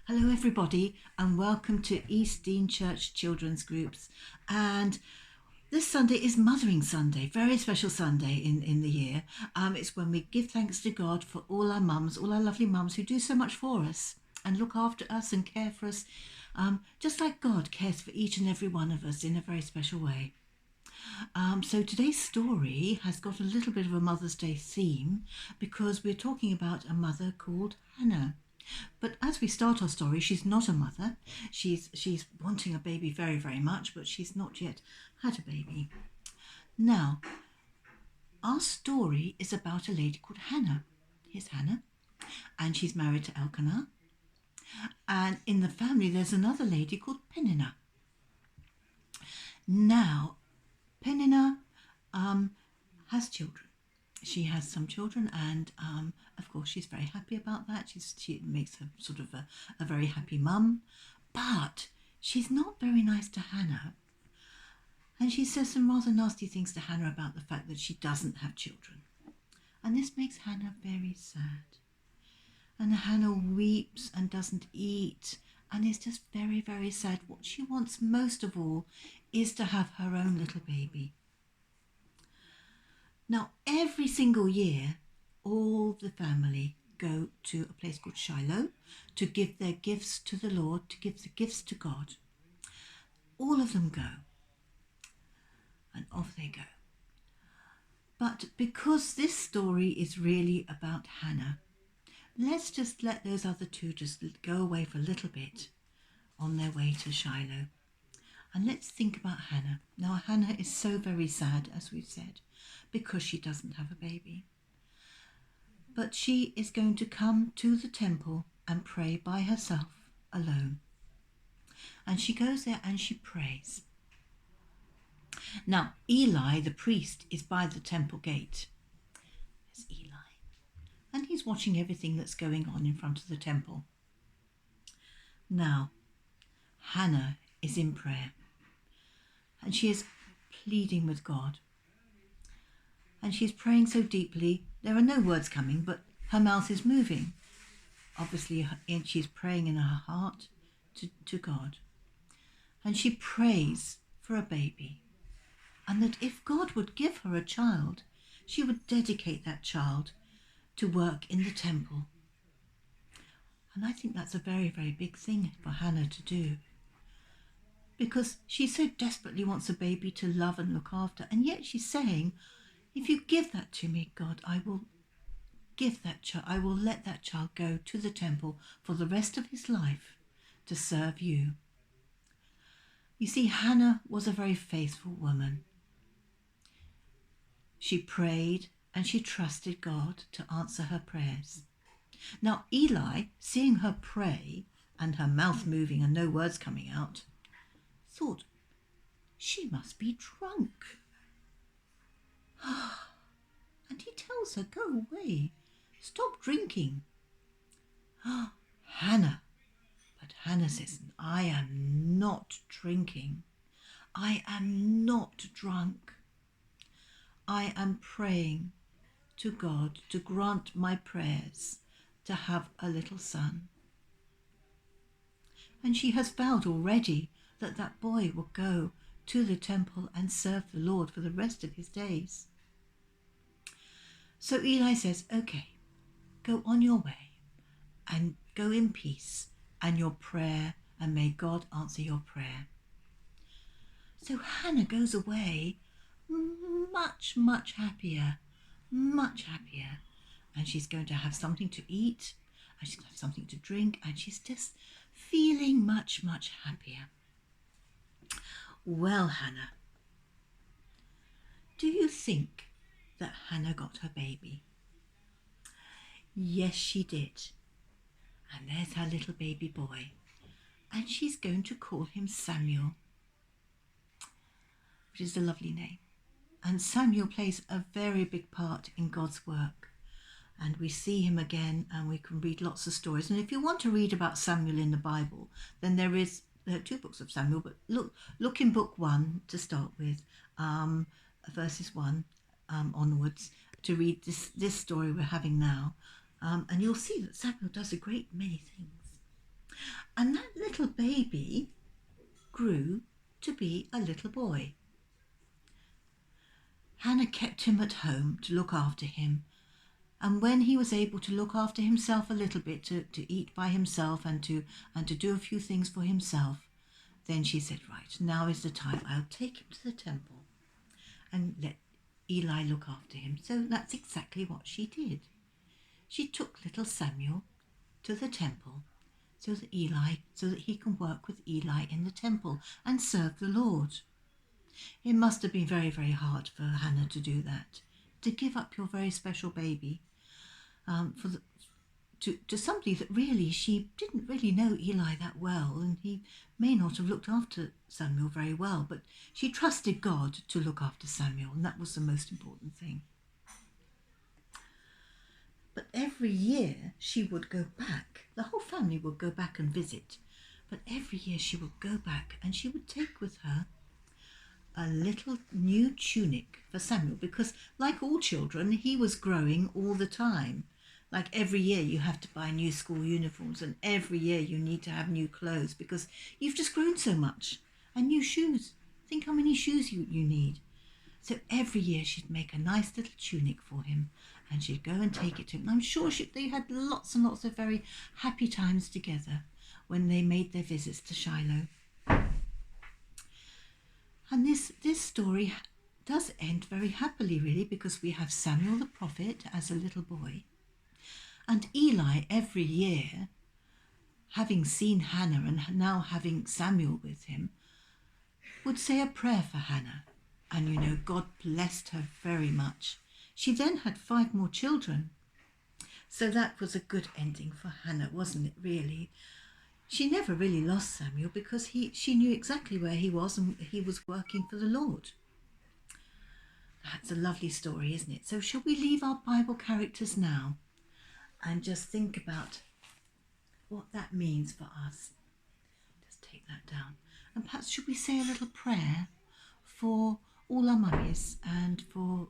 Hello, everybody, and welcome to East Dean Church Children's Groups. And this Sunday is Mothering Sunday, very special Sunday in the year. It's when we give thanks to God for all our mums, all our lovely mums who do so much for us and look after us and care for us, just like God cares for each and every one of us in a very special way. So today's story has got a little bit of a Mother's Day theme because we're talking about a mother called Hannah. But as we start our story, she's not a mother. She's wanting a baby very, very much, but she's not yet had a baby. Now, our story is about a lady called Hannah. Here's Hannah, and she's married to Elkanah. And in the family, there's another lady called Peninnah. Now, Peninnah has children. She has some children, and of course she's very happy about that. She makes her sort of a very happy mum, but she's not very nice to Hannah, and she says some rather nasty things to Hannah about the fact that she doesn't have children, and this makes Hannah very sad. And Hannah weeps and doesn't eat and is just very, very sad. What she wants most of all is to have her own little baby. Now, every single year, all the family go to a place called Shiloh to give their gifts to the Lord, to give the gifts to God. All of them go, and off they go. But because this story is really about Hannah, let's just let those other two just go away for a little bit on their way to Shiloh. And let's think about Hannah. Now, Hannah is so very sad, as we've said, because she doesn't have a baby. But she is going to come to the temple and pray by herself, alone. And she goes there and she prays. Now, Eli, the priest, is by the temple gate. There's Eli. And he's watching everything that's going on in front of the temple. Now, Hannah is in prayer. And she is pleading with God. And she's praying so deeply, there are no words coming, but her mouth is moving. Obviously, she's praying in her heart to God. And she prays for a baby. And that if God would give her a child, she would dedicate that child to work in the temple. And I think that's a very, very big thing for Hannah to do. Because she so desperately wants a baby to love and look after. And yet she's saying, if you give that to me, God, I will give that child, I will let that child go to the temple for the rest of his life to serve you. You see, Hannah was a very faithful woman. She prayed and she trusted God to answer her prayers. Now, Eli, seeing her pray and her mouth moving and no words coming out, thought, she must be drunk. And he tells her, go away, stop drinking. Hannah. But Hannah says, I am not drinking. I am not drunk. I am praying to God to grant my prayers to have a little son. And she has vowed already that that boy will go to the temple and serve the Lord for the rest of his days. So Eli says, okay, go on your way and go in peace and your prayer, and may God answer your prayer. So Hannah goes away much, much happier, and she's going to have something to eat, and she's going to have something to drink, and she's just feeling much, much happier. Well, Hannah, do you think that Hannah got her baby? Yes, she did. And there's her little baby boy, and she's going to call him Samuel, which is a lovely name. And Samuel plays a very big part in God's work. And we see him again, and we can read lots of stories. And if you want to read about Samuel in the Bible, then there are 2 books of Samuel, but look in book 1 to start with, verses 1 onwards, to read this story we're having now. And you'll see that Samuel does a great many things. And that little baby grew to be a little boy. Hannah kept him at home to look after him, and when he was able to look after himself a little bit, to eat by himself and to do a few things for himself, then she said, right, now is the time. I'll take him to the temple and let Eli look after him. So that's exactly what she did. She took little Samuel to the temple so that he can work with Eli in the temple and serve the Lord. It must have been very, very hard for Hannah to do that, to give up your very special baby to somebody that really she didn't really know Eli that well, and he may not have looked after Samuel very well, but she trusted God to look after Samuel, and that was the most important thing. But every year she would go back. The whole family would go back and visit, but every year she would go back and she would take with her a little new tunic for Samuel, because like all children, he was growing all the time. Like every year you have to buy new school uniforms, and every year you need to have new clothes because you've just grown so much. And new shoes. Think how many shoes you need. So every year she'd make a nice little tunic for him and she'd go and take it to him. I'm sure they had lots and lots of very happy times together when they made their visits to Shiloh. And this story does end very happily, really, because we have Samuel the prophet as a little boy. And Eli, every year, having seen Hannah and now having Samuel with him, would say a prayer for Hannah. And, God blessed her very much. She then had 5 more children. So that was a good ending for Hannah, wasn't it, really? She never really lost Samuel because she knew exactly where he was, and he was working for the Lord. That's a lovely story, isn't it? So shall we leave our Bible characters now and just think about what that means for us? Just take that down. And perhaps should we say a little prayer for all our mummies and for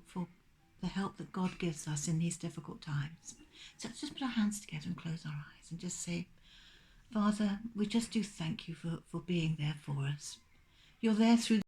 the help that God gives us in these difficult times? So let's just put our hands together and close our eyes and just say, Father, we just do thank you for being there for us. You're there through